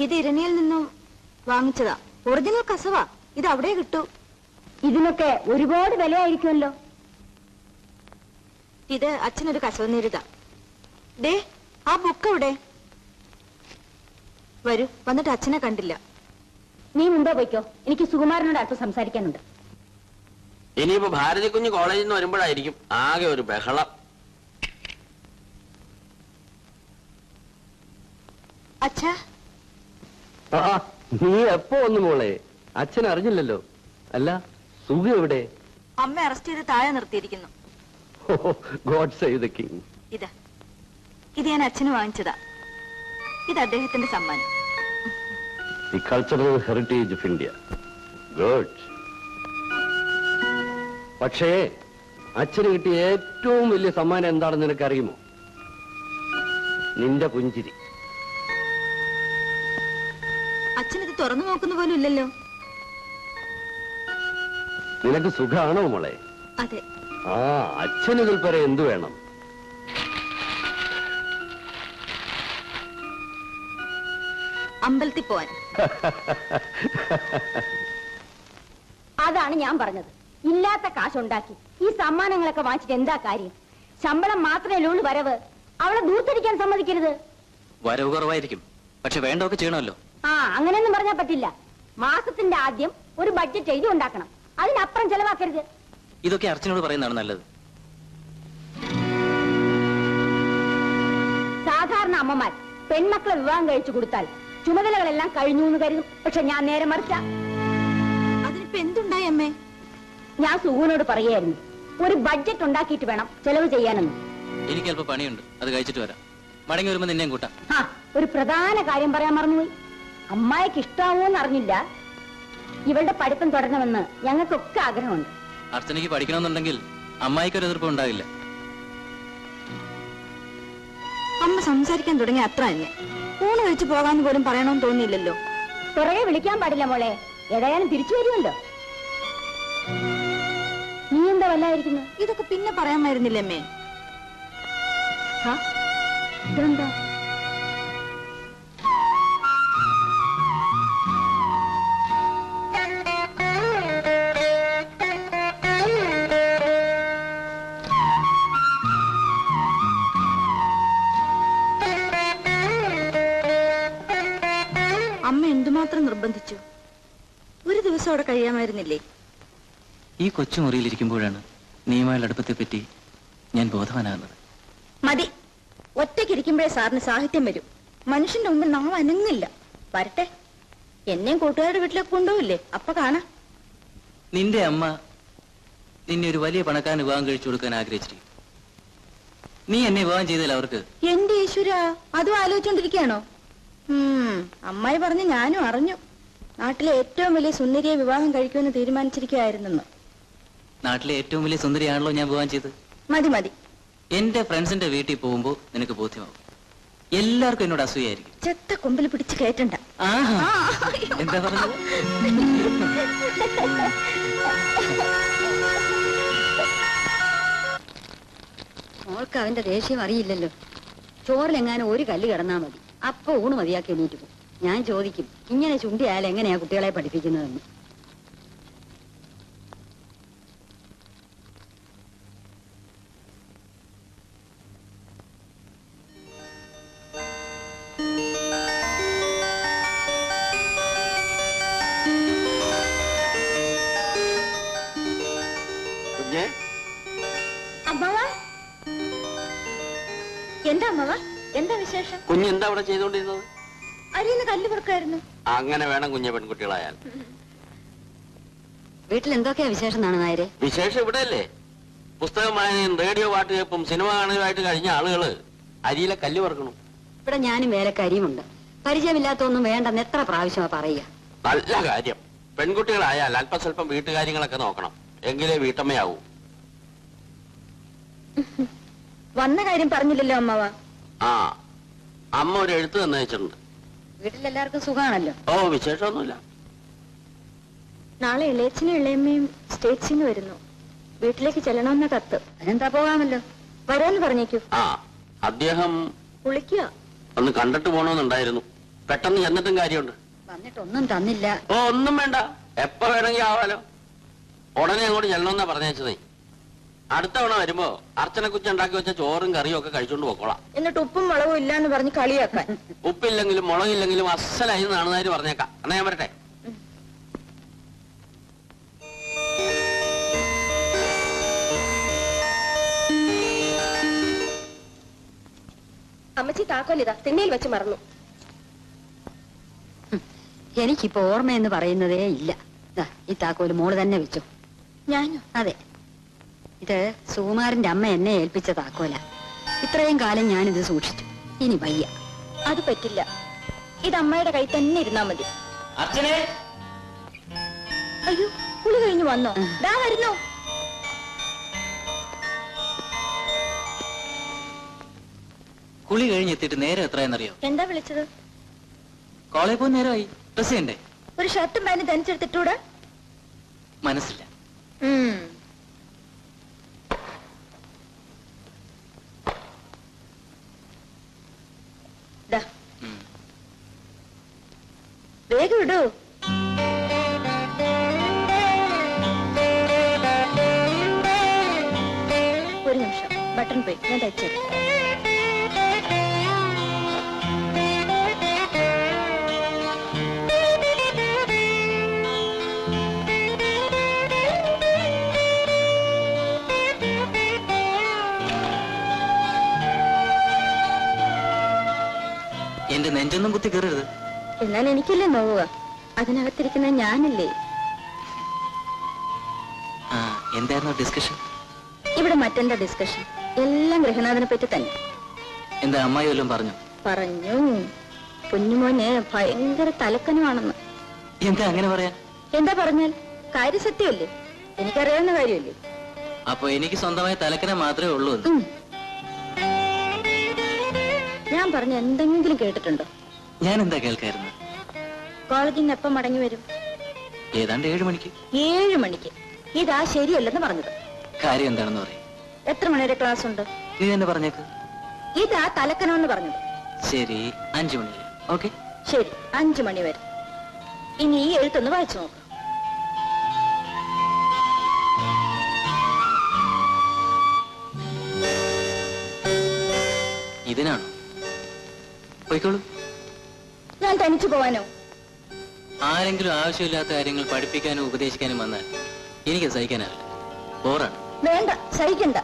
ഇത് ഇരണിയിൽ നിന്നും വാങ്ങിച്ചതാ. ഒറിജിനൽ കസവാ. ഇത് അവിടെ കിട്ടൂ. ഇതിനൊക്കെ ഒരുപാട് വിലയായിരിക്കുമല്ലോ. ഇത് അച്ഛനൊരു കസവ് നേരിതാ. ദേ ആ ബുക്ക് എവിടെ? വരൂ, വന്നിട്ട് അച്ഛനെ കണ്ടില്ല. നീ മുമ്പേ പോയിക്കോ, എനിക്ക് സുകുമാരനോട് അല്പം സംസാരിക്കാനുണ്ട്. ഇനിയിപ്പോ ഭാരതി കുഞ്ഞ് കോളേജിൽ നിന്ന് വരുമ്പോഴായിരിക്കും ആകെ ഒരു ബഹളം. അച്ഛാ, നീ എപ്പോ വന്നു മോളെ? അച്ഛൻ അറിഞ്ഞില്ലല്ലോ. അല്ല, സുഖ എവിടെ? അമ്മ അറസ്റ്റ് ചെയ്ത് താഴെ നിർത്തിയിരിക്കുന്നു. God save the king. ഇത് ഞാൻ അച്ഛന് വാങ്ങിച്ചതാ. ഇത് അദ്ദേഹത്തിന്റെ സമ്മാനം. The cultural heritage of India. Good. പക്ഷേ അച്ഛന് കിട്ടിയ ഏറ്റവും വലിയ സമ്മാനം എന്താണെന്ന് നിനക്കറിയുമോ? നിന്റെ പുഞ്ചിരി. അച്ഛനിത് തുറന്നു നോക്കുന്ന പോലും ഇല്ലല്ലോ. നിനക്ക് സുഖാണോ മോളെ? അതെ. ആ, അച്ഛന് ഇതിൽ പരം എന്തു വേണം? അമ്പലത്തിൽ പോവാൻ. അതാണ് ഞാൻ പറഞ്ഞത്. ഇല്ലാത്ത കാശുണ്ടാക്കി ഈ സമ്മാനങ്ങളൊക്കെ വാങ്ങിച്ചിട്ട് എന്താ കാര്യം? ശമ്പളം മാത്രമേ ഉള്ളൂ വരവ്. അവളെ ദൂർത്തടിക്കാൻ സമ്മതിക്കരുത്. വരവ് കുറവായിരിക്കും, പക്ഷെ വേണ്ടതൊക്കെ ചെയ്യണമല്ലോ. അങ്ങനെയൊന്നും പറഞ്ഞാൽ പറ്റില്ല. മാസത്തിന്റെ ആദ്യം ഒരു ബഡ്ജറ്റ് എഴുതി ഉണ്ടാക്കണം. അതിനപ്പുറം ചെലവാക്കരുത്. ഇതൊക്കെ അർച്ചനോട് പറയുന്നതാണ് നല്ലത്. സാധാരണ അമ്മമാർ പെൺമക്കളെ വിവാഹം കഴിച്ചു കൊടുത്താൽ ചുമതലകളെല്ലാം കഴിഞ്ഞു എന്ന് കരുതും. പക്ഷെ ഞാൻ നേരെ മറിച്ച. അതിനിപ്പോ എന്തുണ്ടായി അമ്മേ? ഞാൻ സുഹുവിനോട് പറയായിരുന്നു, ഒരു ബഡ്ജറ്റ് ഉണ്ടാക്കിയിട്ട് വേണം ചെലവ് ചെയ്യാനെന്ന്. എനിക്ക് അല്പം പണിയുണ്ട്, അത് കഴിച്ചിട്ട് വരാം. മടങ്ങി വരുമ്പോ നിന്നെയും കൂട്ടാം. ഒരു പ്രധാന കാര്യം പറയാൻ മറന്നുപോയി. അമ്മായിക്ക് ഇഷ്ടാവോന്ന് അറിഞ്ഞില്ല. ഇവളുടെ പഠിത്തം തുടരണമെന്ന് ഞങ്ങൾക്കൊക്കെ ആഗ്രഹമുണ്ട്. അർച്ചനയ്ക്ക് പഠിക്കണമെന്നുണ്ടെങ്കിൽ അമ്മായിക്കൊരു എതിർപ്പ് ഉണ്ടാകില്ല. അമ്മ സംസാരിക്കാൻ തുടങ്ങി അത്ര തന്നെ. ഊണ് കഴിച്ചു പോകാന്ന് പോലും പറയണമെന്ന് തോന്നിയില്ലല്ലോ. പുറകെ വിളിക്കാൻ പാടില്ല മോളെ. ഏതായാലും തിരിച്ചു വരുമല്ലോ. നീ എന്താ വല്ലായിരിക്കുന്നു? ഇതൊക്കെ പിന്നെ പറയാമായിരുന്നില്ലേ അമ്മേ? ഇതെന്താ? അമ്മ എന്തുമാത്രം നിർബന്ധിച്ചു. ഒരു ദിവസം അവിടെ കഴിയാമായിരുന്നില്ലേ? ഈ കൊച്ചുമുറിയിലിരിക്കുമ്പോഴാണ് നീയുമായുള്ള അടുപ്പത്തെ പറ്റി ഞാൻ ബോധവാനാകുന്നത്. മതി. ഒറ്റയ്ക്കിരിക്കുമ്പോഴേ സാറിന് സാഹിത്യം വരും. മനുഷ്യന്റെ മുമ്പിൽ നാം അനങ്ങില്ല. വരട്ടെ, എന്നെയും കൂട്ടുകാരുടെ വീട്ടിലേക്ക് കൊണ്ടുപോയില്ലേ? അപ്പൊ കാണാം. നിന്റെ അമ്മ നിന്നെ ഒരു വലിയ പണക്കാരന് വിവാഹം കഴിച്ചു കൊടുക്കാൻ ആഗ്രഹിച്ചിരിക്കും. നീ എന്നെ വിവാഹം ചെയ്താൽ അവർക്ക്. എന്റെ ഈശ്വര, അതും ആലോചിച്ചോണ്ടിരിക്കുകയാണോ? അമ്മായി പറഞ്ഞ് ഞാനും അറിഞ്ഞു. നാട്ടിലെ ഏറ്റവും വലിയ സുന്ദരിയെ വിവാഹം കഴിക്കുമെന്ന് തീരുമാനിച്ചിരിക്കുകയായിരുന്നെന്ന്. നാട്ടിലെ ഏറ്റവും വലിയ സുന്ദരിയാണല്ലോ ഞാൻ വിവാഹം ചെയ്ത്. മതി മതി. എന്റെ ഫ്രണ്ട്സിന്റെ വീട്ടിൽ പോകുമ്പോ നിനക്ക് ബോധ്യമാവും. എല്ലാവർക്കും എന്നോട് അസൂയായിരിക്കും. ചെത്ത കൊമ്പിൽ പിടിച്ച് കയറ്റണ്ട. എന്താ പറഞ്ഞത്? മോൾക്ക് അവന്റെ ദേഷ്യം അറിയില്ലല്ലോ. ചോറിലെങ്ങാനും ഒരു കല്ല് കിടന്നാ മതി, അപ്പൊ ഊണ് മതിയാക്കി എണീറ്റ് പോകും. ഞാൻ ചോദിക്കും, ഇങ്ങനെ ചുണ്ടിയാൽ എങ്ങനെയാ കുട്ടികളെ പഠിപ്പിക്കുന്നതെന്ന്. എന്താ അമ്മവ? എന്താ വിശേഷം? കുഞ്ഞ് എന്താ അവിടെ ചെയ്തുകൊണ്ടിരുന്നത്? അരിന്ന് കല്ല് പുറക്കായിരുന്നു. അങ്ങനെ വേണം കുഞ്ഞ് പെൺകുട്ടികളായാൽ. വീട്ടിൽ എന്തൊക്കെയാ വിശേഷം എന്നാണ് നായരെ? വിശേഷം ഇവിടെയല്ലേ. പുസ്തകം വായനയും റേഡിയോ പാട്ട് കേൾപ്പും സിനിമ കാണുകയായിട്ട് കഴിഞ്ഞ ആളുകള് അരിയിലെ കല്ല് പറക്കണം. ഇവിടെ ഞാനും വേലക്കാരിയുമുണ്ട്. പരിചയമില്ലാത്തൊന്നും വേണ്ടെന്ന് എത്ര പ്രാവശ്യമാ പറയുക. നല്ല കാര്യം. പെൺകുട്ടികളായാൽ അല്പസ്വല്പം വീട്ടുകാര്യങ്ങളൊക്കെ നോക്കണം, എങ്കിലേ വീട്ടമ്മയാവൂ. വന്ന കാര്യം പറഞ്ഞില്ലല്ലോ അമ്മവ. അമ്മ ഒരു എഴുത്ത് തന്നയച്ചിട്ടുണ്ട്. വീട്ടിലെല്ലാവർക്കും സുഖമാണല്ലോ? ഓ, വിശേഷമൊന്നുമില്ല. നാളെ ഇളയച്ചനും ഇളയമ്മയും സ്റ്റേറ്റ്സിന് വരുന്നു. വീട്ടിലേക്ക് ചെല്ലണമെന്ന കത്ത്. അതിനെന്താ, പോകാമല്ലോ. വരാന്ന് പറഞ്ഞേക്കൂ. അദ്ദേഹം കുളിക്കുക. ഒന്ന് കണ്ടിട്ട് പോണോന്നുണ്ടായിരുന്നു. പെട്ടെന്ന് ചെന്നിട്ടും കാര്യമുണ്ട്. വന്നിട്ടൊന്നും തന്നില്ല. ഓ ഒന്നും വേണ്ട, എപ്പോ വേണമെങ്കിൽ ആവാലോ. ഉടനെ അങ്ങോട്ട് ചെല്ലണമെന്നാ പറഞ്ഞേ. അടുത്ത തവണ വരുമ്പോ അർച്ചന കുച്ചുണ്ടാക്കി വെച്ച ചോറും കറിയും ഒക്കെ കഴിച്ചോണ്ട് പോക്കോളാം. എന്നിട്ട് ഉപ്പും മുളകും ഇല്ലാന്ന് പറഞ്ഞ് കളിയാക്കാൻ. ഉപ്പില്ലെങ്കിലും മുളകില്ലെങ്കിലും അസലായി നാണുന്നാര് പറഞ്ഞേക്കാം. എന്നാ ഞാൻ വരട്ടെ. അമ്മച്ചി താക്കോലിതാ തിണ്ണയിൽ വെച്ച് മറന്നു. എനിക്കിപ്പോ ഓർമ്മയെന്ന് പറയുന്നതേ ഇല്ല. ഈ താക്കോല് മോള് തന്നെ വെച്ചു. ഞാനോ? അതെ, ഇത് സുകുമാരന്റെ അമ്മ എന്നെ ഏൽപ്പിച്ച താക്കോല. ഇത്രയും കാലം ഞാനിത് സൂക്ഷിച്ചു. ഇനി വയ്യ. അത് പറ്റില്ല. ഇത് അമ്മയുടെ കൈ തന്നെ ഇരുന്നാ മതി. അർച്ചനെ, അയ്യോ, കുളി കഴിഞ്ഞു വന്നോ? ദാ വരുന്നു. കുളി കഴിഞ്ഞെത്തിയിട്ട് നേരെ എത്രയെന്നറിയോ? എന്താ വിളിച്ചത്? കോളേജ് പോയി നേരമായി. ഡ്രസ് ചെയ്യണ്ടേ? ഒരു ഷർട്ടും പാന്റും തനിച്ചെടുത്തിട്ടൂടെ? മനസ്സില്ല. വേഗം ഇടൂ. ഒരു നിമിഷം, ബട്ടൺ പോയി, ഞാൻ തയ്ച്ചത്. എന്റെ നെഞ്ചൊന്നും കുത്തി കയറരുത്. എന്നാൽ എനിക്കല്ലേ നോവുക, അതിനകത്തിരിക്കുന്ന ഞാനല്ലേ. ആ, എന്തായിരുന്നു ഡിസ്കഷൻ? ഇവിടെ മറ്റെന്താ ഡിസ്കഷൻ? എല്ലാം ഗൃഹനാഥനെ പറ്റി തന്നെ. എന്താ അമ്മായി വല്ലതും പറഞ്ഞു? പറഞ്ഞു, കുഞ്ഞുമോന് ഭയങ്കര തലക്കനമാണെന്ന്. എന്താ അങ്ങനെ പറയാൻ? എന്താ പറഞ്ഞാൽ കാര്യസത്യമല്ലേ, എനിക്കറിയാവുന്ന കാര്യമല്ലേ. അപ്പൊ എനിക്ക് സ്വന്തമായി തലക്കന മാത്രമേ ഉള്ളൂ എന്ന്? ഞാൻ പറഞ്ഞ എന്തെങ്കിലും കേട്ടിട്ടുണ്ടോ? ഞാൻ എന്താ കേൾക്കായിരുന്നു? കോളേജിൽ നിന്ന് എപ്പം മടങ്ങി വരും? ഏതാണ്ട് 7 മണിക്ക്. 7 മണിക്ക്? ഇതാ ശരിയല്ലെന്ന് പറഞ്ഞത്. കാര്യം എന്താണെന്ന് പറയും. എത്ര മണിവരെ ക്ലാസ് ഉണ്ട്? നീ തന്നെ പറഞ്ഞേക്ക്. ഇതാ തലക്കനമെന്ന് പറഞ്ഞത്. ശരി, 5 മണി വരെ. ഓക്കെ, ശരി, 5 മണി വരെ. ഇനി ഈ എഴുത്തൊന്ന് വായിച്ചു നോക്കാം. ഇതിനാണോ? പോയിക്കോളൂ. ഞാൻ തനിച്ചു പോവാനോ? ആരെങ്കിലും ആവശ്യമില്ലാത്ത കാര്യങ്ങൾ പഠിപ്പിക്കാനും ഉപദേശിക്കാനും വന്നാൽ എനിക്ക് സഹിക്കാനാവില്ല. ബോറാണ്. വേണ്ട, സഹിക്കണ്ട.